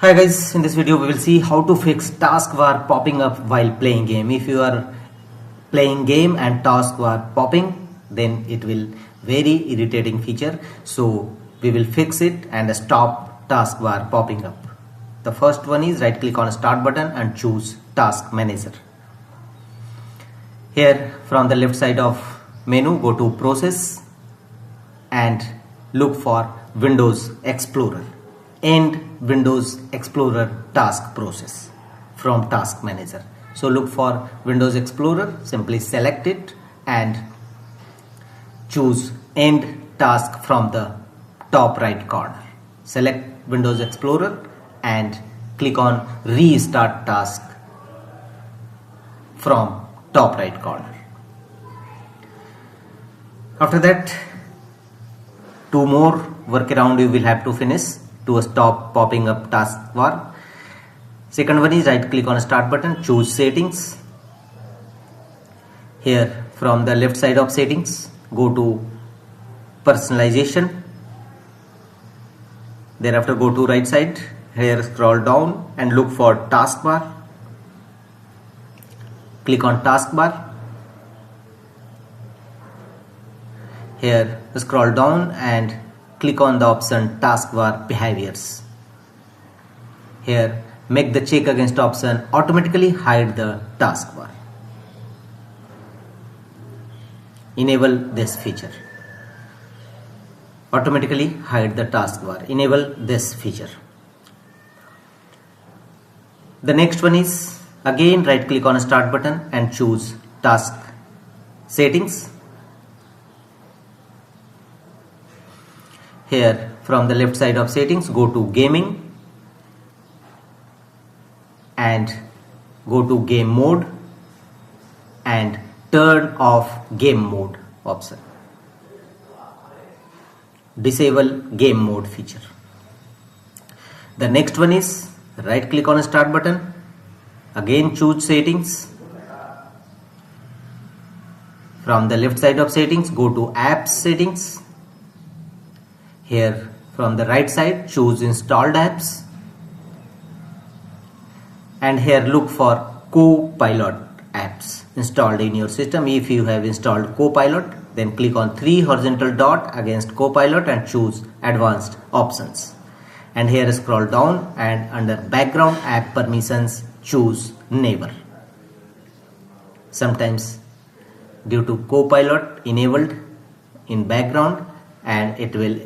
Hi guys, in this video we will see how to fix taskbar popping up while playing game. If you are playing game and taskbar popping, then it will very irritating feature. So we will fix it and stop taskbar popping up. The first one is right click on start button and choose task manager. Here from the left side of menu go to process and look for Windows Explorer. End Windows Explorer task process from task manager. So look for Windows Explorer, simply select it and choose end task from the top right corner. Select Windows Explorer and click on restart task from top right corner. After that, two more workaround you will have to finish to stop popping up taskbar. Second one is right click on start button, choose settings. Here from the left side of settings go to personalization. Thereafter go to right side. Here scroll down and look for taskbar. Click on taskbar. Here scroll down and click on the option taskbar behaviors. Here make the check against option automatically hide the taskbar. Enable this feature. Automatically hide the taskbar. Enable this feature. The next one is again right click on start button and choose task settings. Here from the left side of settings go to gaming and go to game mode and turn off game mode option. Disable game mode feature. The next one is right click on start button, again choose settings. From the left side of settings go to apps settings. Here from the right side choose installed apps and here look for Copilot apps installed in your system. If you have installed Copilot, then click on three horizontal dot against Copilot and choose advanced options. And here scroll down and under background app permissions choose never. Sometimes due to Copilot enabled in background and it will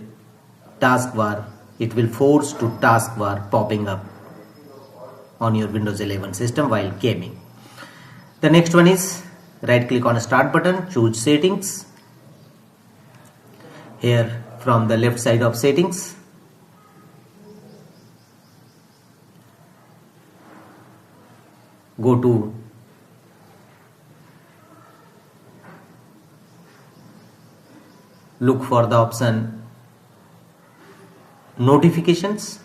force to taskbar popping up on your Windows 11 system while gaming. The next one is right click on start button, choose settings. Here from the left side of settings go to look for the option notifications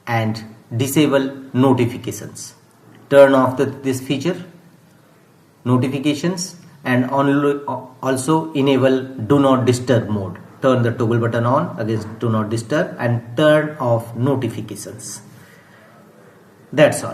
and disable notifications. Turn off this feature notifications and also enable do not disturb mode. Turn the toggle button on against do not disturb and turn off notifications. That's all.